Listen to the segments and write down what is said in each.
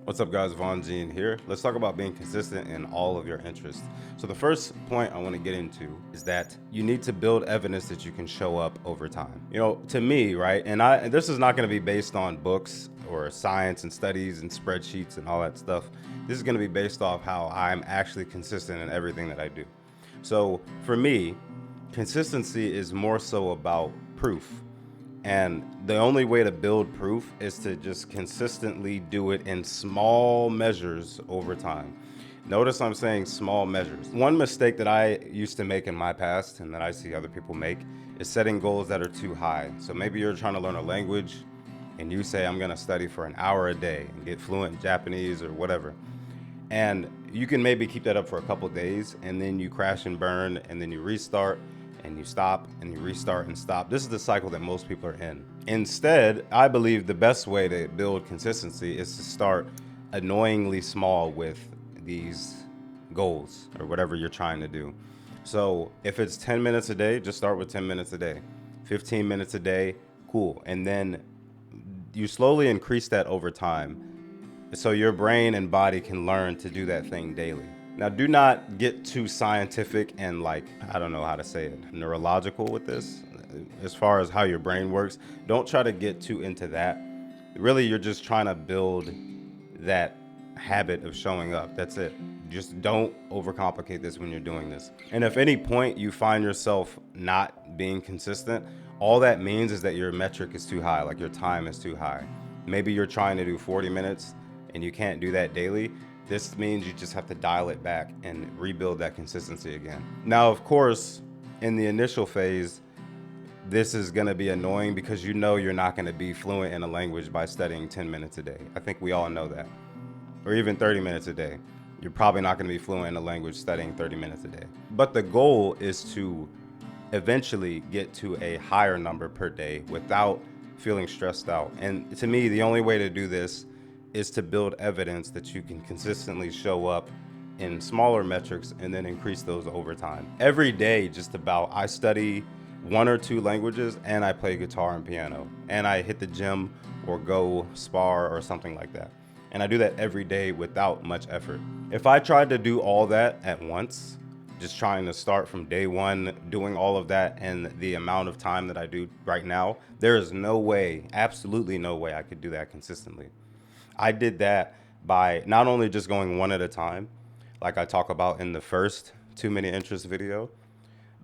What's up guys, Von Gene here. Let's talk about being consistent in all of your interests. So the first point I want to get into is that you need to build evidence that you can show up over time. You know, to me, right, and this is not going to be based on books or science and studies and spreadsheets and all that stuff. This is going to be based off how I'm actually consistent in everything that I do. So for me, consistency is more so about proof. And the only way to build proof is to just consistently do it in small measures over time. Notice I'm saying small measures. One mistake that I used to make in my past and that I see other people make is setting goals that are too high. So maybe you're trying to learn a language and you say, I'm gonna study for an hour a day and get fluent in Japanese or whatever. And you can maybe keep that up for a couple days and then you crash and burn and then you restart and you stop and you restart and stop. This is the cycle that most people are in. Instead, I believe the best way to build consistency is to start annoyingly small with these goals or whatever you're trying to do. So if it's 10 minutes a day, just start with 10 minutes a day. 15 minutes a day, cool. And then you slowly increase that over time so your brain and body can learn to do that thing daily. Now, do not get too scientific and I don't know how to say it, neurological with this, as far as how your brain works. Don't try to get too into that. Really, you're just trying to build that habit of showing up. That's it. Just don't overcomplicate this when you're doing this. And if any point you find yourself not being consistent, all that means is that your metric is too high, like your time is too high. Maybe you're trying to do 40 minutes and you can't do that daily. This means you just have to dial it back and rebuild that consistency again. Now, of course, in the initial phase, this is gonna be annoying because you know you're not gonna be fluent in a language by studying 10 minutes a day. I think we all know that. Or even 30 minutes a day. You're probably not gonna be fluent in a language studying 30 minutes a day. But the goal is to eventually get to a higher number per day without feeling stressed out. And to me, the only way to do this is to build evidence that you can consistently show up in smaller metrics and then increase those over time. Every day, just about, I study 1 or 2 languages and I play guitar and piano and I hit the gym or go spar or something like that. And I do that every day without much effort. If I tried to do all that at once, just trying to start from day one, doing all of that and the amount of time that I do right now, there is no way, absolutely no way I could do that consistently. I did that by not only just going one at a time, like I talk about in the first Too Many Interests video,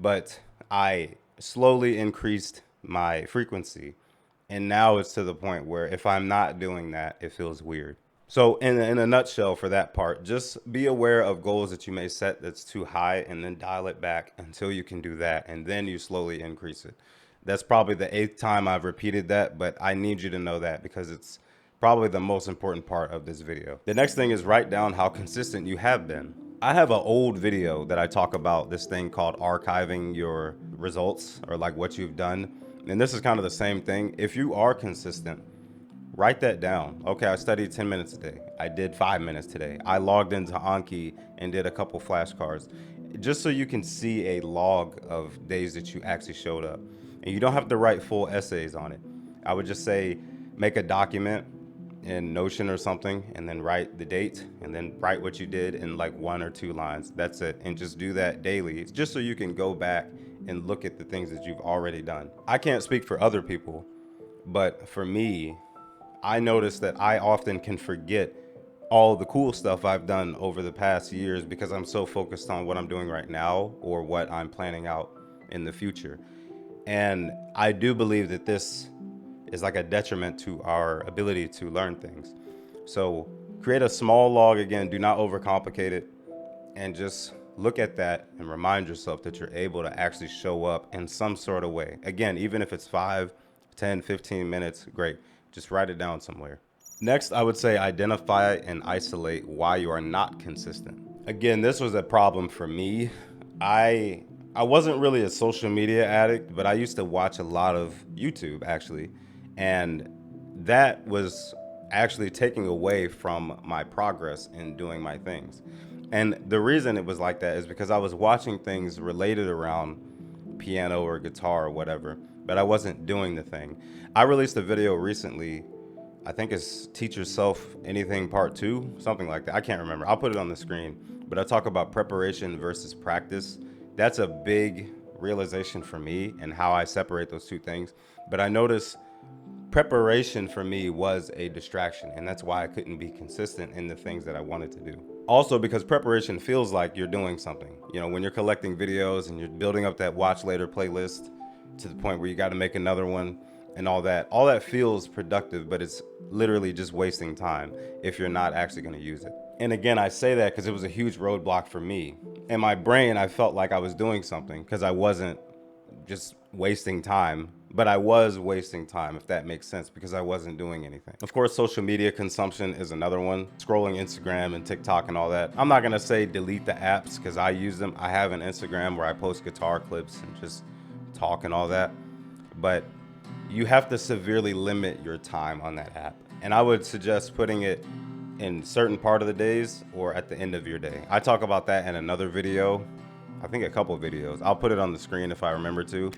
but I slowly increased my frequency. And now it's to the point where if I'm not doing that, it feels weird. So in a nutshell for that part, just be aware of goals that you may set that's too high and then dial it back until you can do that. And then you slowly increase it. That's probably the 8th time I've repeated that, but I need you to know that because it's probably the most important part of this video. The next thing is write down how consistent you have been. I have an old video that I talk about this thing called archiving your results or like what you've done. And this is kind of the same thing. If you are consistent, write that down. Okay, I studied 10 minutes a day. I did 5 minutes today. I logged into Anki and did a couple flashcards. Just so you can see a log of days that you actually showed up. And you don't have to write full essays on it. I would just say, make a document in Notion or something and then write the date and then write what you did in like 1 or 2 lines. That's it. And just do that daily. It's just so you can go back and look at the things that you've already done. I can't speak for other people, but for me, I notice that I often can forget all the cool stuff I've done over the past years because I'm so focused on what I'm doing right now or what I'm planning out in the future. And I do believe that this is like a detriment to our ability to learn things. So create a small log again, do not overcomplicate it, and just look at that and remind yourself that you're able to actually show up in some sort of way. Again, even if it's 5, 10, 15 minutes, great. Just write it down somewhere. Next, I would say identify and isolate why you are not consistent. Again, this was a problem for me. I wasn't really a social media addict, but I used to watch a lot of YouTube actually. And that was actually taking away from my progress in doing my things. And the reason it was like that is because I was watching things related around piano or guitar or whatever, but I wasn't doing the thing. I released a video recently I think it's Teach Yourself Anything Part 2, something like that. I can't remember. I'll put it on the screen. But I talk about preparation versus practice. That's a big realization for me and how I separate those two things. But I notice preparation for me was a distraction, and that's why I couldn't be consistent in the things that I wanted to do. Also, because preparation feels like you're doing something. You know, when you're collecting videos and you're building up that watch later playlist to the point where you got to make another one and all that feels productive, but it's literally just wasting time if you're not actually going to use it. And again, I say that because it was a huge roadblock for me. In my brain, I felt like I was doing something because I wasn't just wasting time, but I was wasting time, if that makes sense, because I wasn't doing anything. Of course, social media consumption is another one. Scrolling Instagram and TikTok and all that. I'm not gonna say delete the apps because I use them. I have an Instagram where I post guitar clips and just talk and all that. But you have to severely limit your time on that app. And I would suggest putting it in certain part of the days or at the end of your day. I talk about that in another video. I think a couple of videos. I'll put it on the screen if I remember to.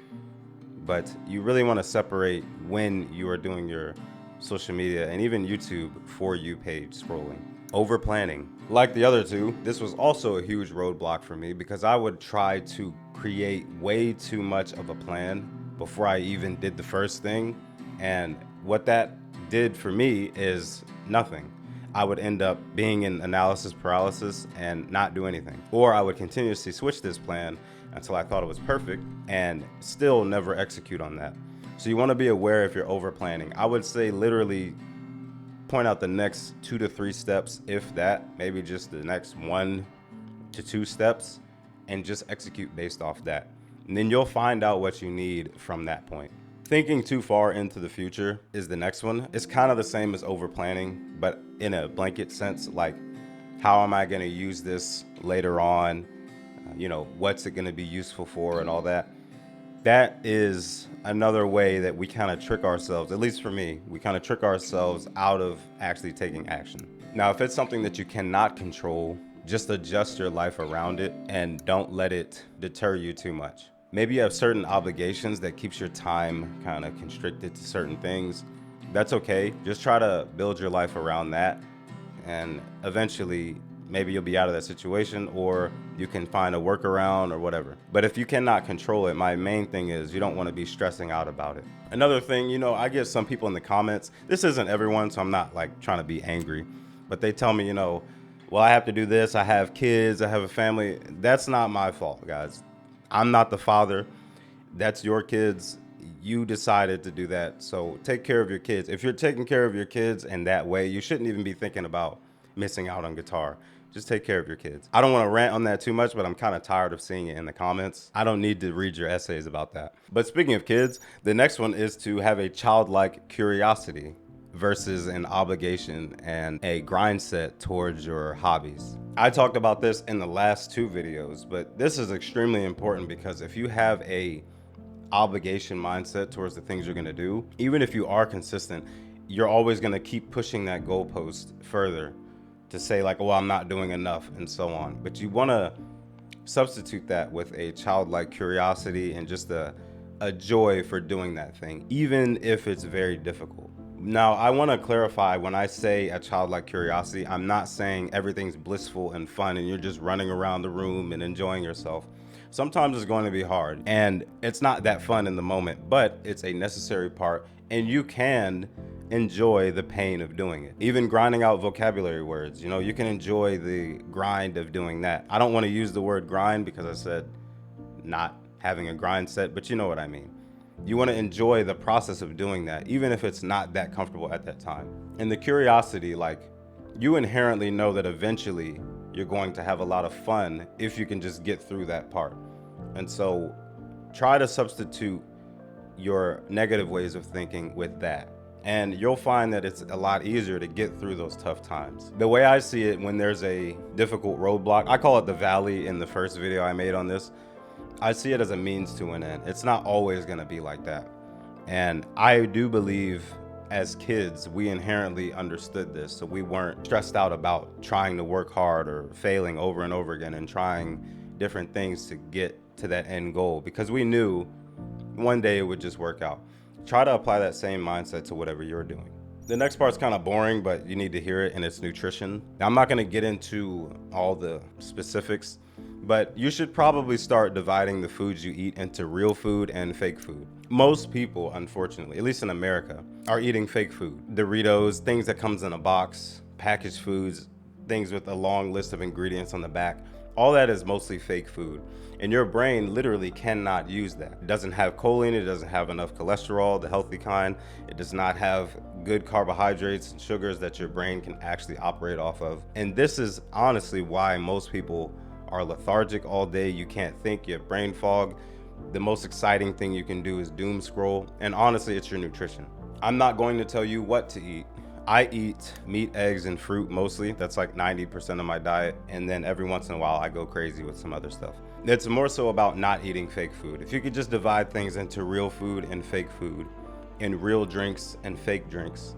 But you really want to separate when you are doing your social media and even YouTube For You page scrolling. Over planning. Like the other two, this was also a huge roadblock for me because I would try to create way too much of a plan before I even did the first thing. And what that did for me is nothing. I would end up being in analysis paralysis and not do anything. Or I would continuously switch this plan until I thought it was perfect and still never execute on that. So you want to be aware if you're over planning. I would say literally point out the next 2 to 3 steps, if that, maybe just the next 1 to 2 steps, and just execute based off that. And then you'll find out what you need from that point. Thinking too far into the future is the next one. It's kind of the same as over planning, but in a blanket sense, like how am I going to use this later on? What's it going to be useful for and all that. That is another way that we kind of trick ourselves, at least for me, we kind of trick ourselves out of actually taking action. Now, if it's something that you cannot control, just adjust your life around it and don't let it deter you too much. Maybe you have certain obligations that keeps your time kind of constricted to certain things. That's okay. Just try to build your life around that. And eventually, maybe you'll be out of that situation or you can find a workaround or whatever. But if you cannot control it, my main thing is you don't want to be stressing out about it. Another thing, I get some people in the comments. This isn't everyone, so I'm not like trying to be angry. But they tell me, well, I have to do this. I have kids. I have a family. That's not my fault, guys. I'm not the father. That's your kids. You decided to do that. So take care of your kids. If you're taking care of your kids in that way, you shouldn't even be thinking about missing out on guitar. Just take care of your kids. I don't want to rant on that too much, but I'm kind of tired of seeing it in the comments. I don't need to read your essays about that. But speaking of kids, the next one is to have a childlike curiosity versus an obligation and a grind set towards your hobbies. I talked about this in the last 2 videos, but this is extremely important because if you have a obligation mindset towards the things you're going to do, even if you are consistent, you're always going to keep pushing that goalpost further to say like, well, I'm not doing enough and so on. But you want to substitute that with a childlike curiosity and just a joy for doing that thing, even if it's very difficult. Now, I want to clarify, when I say a childlike curiosity, I'm not saying everything's blissful and fun and you're just running around the room and enjoying yourself. Sometimes it's going to be hard and it's not that fun in the moment, but it's a necessary part and you can enjoy the pain of doing it. Even grinding out vocabulary words, you can enjoy the grind of doing that. I don't want to use the word grind because I said not having a grind set, but you know what I mean. You want to enjoy the process of doing that, even if it's not that comfortable at that time. And the curiosity, like you inherently know that eventually you're going to have a lot of fun if you can just get through that part. And so try to substitute your negative ways of thinking with that. And you'll find that it's a lot easier to get through those tough times. The way I see it, when there's a difficult roadblock, I call it the valley in the first video I made on this. I see it as a means to an end. It's not always going to be like that. And I do believe as kids, we inherently understood this. So we weren't stressed out about trying to work hard or failing over and over again and trying different things to get to that end goal because we knew one day it would just work out. Try to apply that same mindset to whatever you're doing. The next part's kind of boring, but you need to hear it, and it's nutrition. Now, I'm not going to get into all the specifics, but you should probably start dividing the foods you eat into real food and fake food. Most people, unfortunately, at least in America, are eating fake food. Doritos, things that comes in a box, packaged foods, things with a long list of ingredients on the back. All that is mostly fake food. And your brain literally cannot use that. It doesn't have choline, it doesn't have enough cholesterol, the healthy kind. It does not have good carbohydrates and sugars that your brain can actually operate off of. And this is honestly why most people are lethargic all day. You can't think, you have brain fog. The most exciting thing you can do is doom scroll. And honestly, it's your nutrition. I'm not going to tell you what to eat. I eat meat, eggs, and fruit mostly. That's like 90% of my diet. And then every once in a while, I go crazy with some other stuff. It's more so about not eating fake food. If you could just divide things into real food and fake food, and real drinks and fake drinks,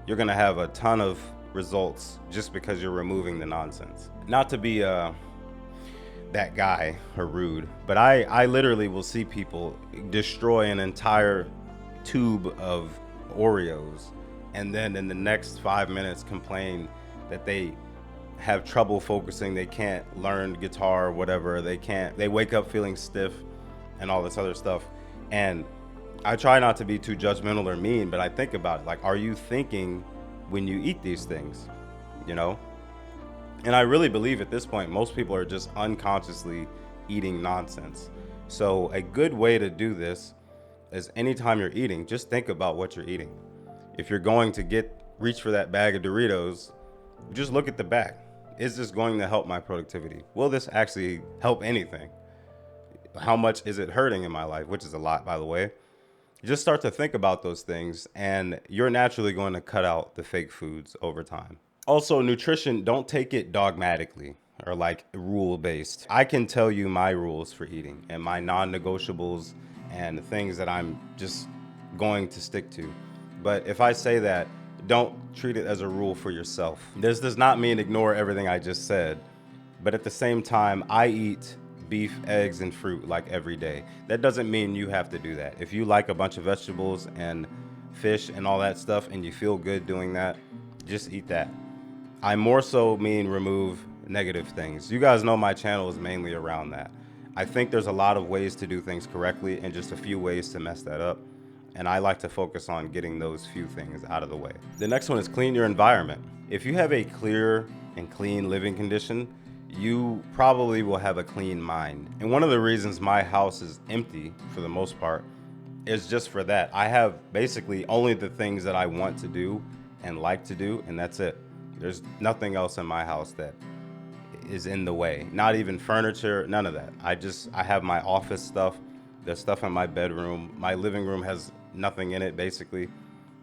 you're gonna have a ton of results just because you're removing the nonsense. Not to be that guy or rude, but I literally will see people destroy an entire tube of Oreos and then in the next 5 minutes complain that they have trouble focusing, they can't learn guitar or whatever, they wake up feeling stiff and all this other stuff. And I try not to be too judgmental or mean, but I think about it, like, are you thinking when you eat these things, you know? And I really believe at this point, most people are just unconsciously eating nonsense. So a good way to do this is anytime you're eating, just think about what you're eating. If you're going to reach for that bag of Doritos, just look at the bag. Is this going to help my productivity? Will this actually help anything? How much is it hurting in my life? Which is a lot, by the way. Just start to think about those things, and you're naturally going to cut out the fake foods over time. Also, nutrition, don't take it dogmatically or like rule-based. I can tell you my rules for eating and my non-negotiables and the things that I'm just going to stick to. But if I say that, don't treat it as a rule for yourself. This does not mean ignore everything I just said, but at the same time, I eat beef, eggs, and fruit like every day. That doesn't mean you have to do that. If you like a bunch of vegetables and fish and all that stuff and you feel good doing that, just eat that. I more so mean remove negative things. You guys know my channel is mainly around that. I think there's a lot of ways to do things correctly and just a few ways to mess that up. And I like to focus on getting those few things out of the way. The next one is clean your environment. If you have a clear and clean living condition, you probably will have a clean mind. And one of the reasons my house is empty for the most part is just for that. I have basically only the things that I want to do and like to do, and that's it. There's nothing else in my house that is in the way. Not even furniture, none of that. I have my office stuff, there's stuff in my bedroom. My living room has nothing in it, basically.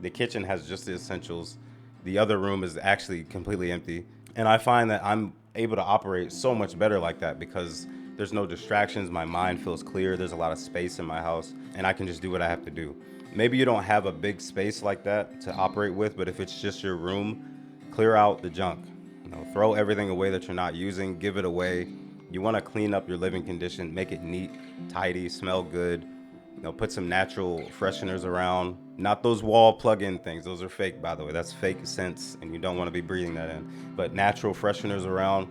The kitchen has just the essentials. The other room is actually completely empty. And I find that I'm able to operate so much better like that because there's no distractions. My mind feels clear. There's a lot of space in my house and I can just do what I have to do. Maybe you don't have a big space like that to operate with, but if it's just your room, clear out the junk. Throw everything away that you're not using, give it away. You want to clean up your living condition, make it neat, tidy, smell good. Put some natural fresheners around. Not those wall plug-in things. Those are fake, by the way. That's fake scents, and you don't want to be breathing that in. But natural fresheners around,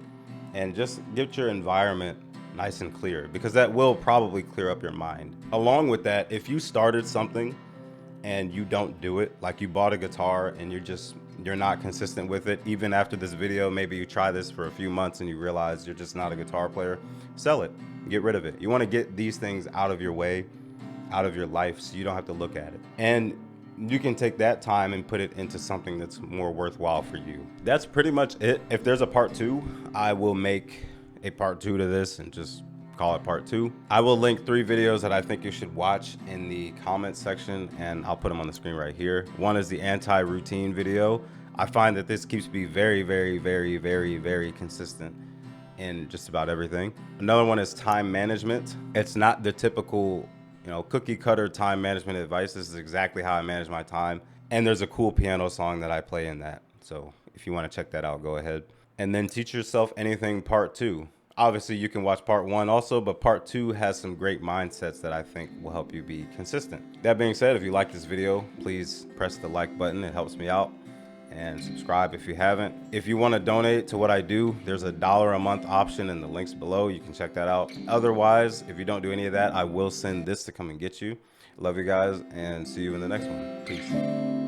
and just get your environment nice and clear, because that will probably clear up your mind. Along with that, if you started something and you don't do it, like you bought a guitar and you're not consistent with it, even after this video, maybe you try this for a few months and you realize you're just not a guitar player, sell it, get rid of it. You want to get these things out of your way, out of your life, so you don't have to look at it. And you can take that time and put it into something that's more worthwhile for you. That's pretty much it. If there's a part 2, I will make a part 2 to this and just call it part 2. I will link 3 videos that I think you should watch in the comment section, and I'll put them on the screen right here. One is the anti-routine video. I find that this keeps me very, very, very, very, very consistent in just about everything. Another one is time management. It's not the typical, cookie cutter time management advice. This is exactly how I manage my time. And there's a cool piano song that I play in that. So if you want to check that out, go ahead. And then teach yourself anything part 2. Obviously, you can watch part 1 also, but part 2 has some great mindsets that I think will help you be consistent. That being said, if you like this video, please press the like button. It helps me out. And subscribe if you haven't. If you want to donate to what I do, there's a $1 a month option in the links below. You can check that out. Otherwise, if you don't do any of that, I will send this to come and get you. Love you guys, and see you in the next one. Peace.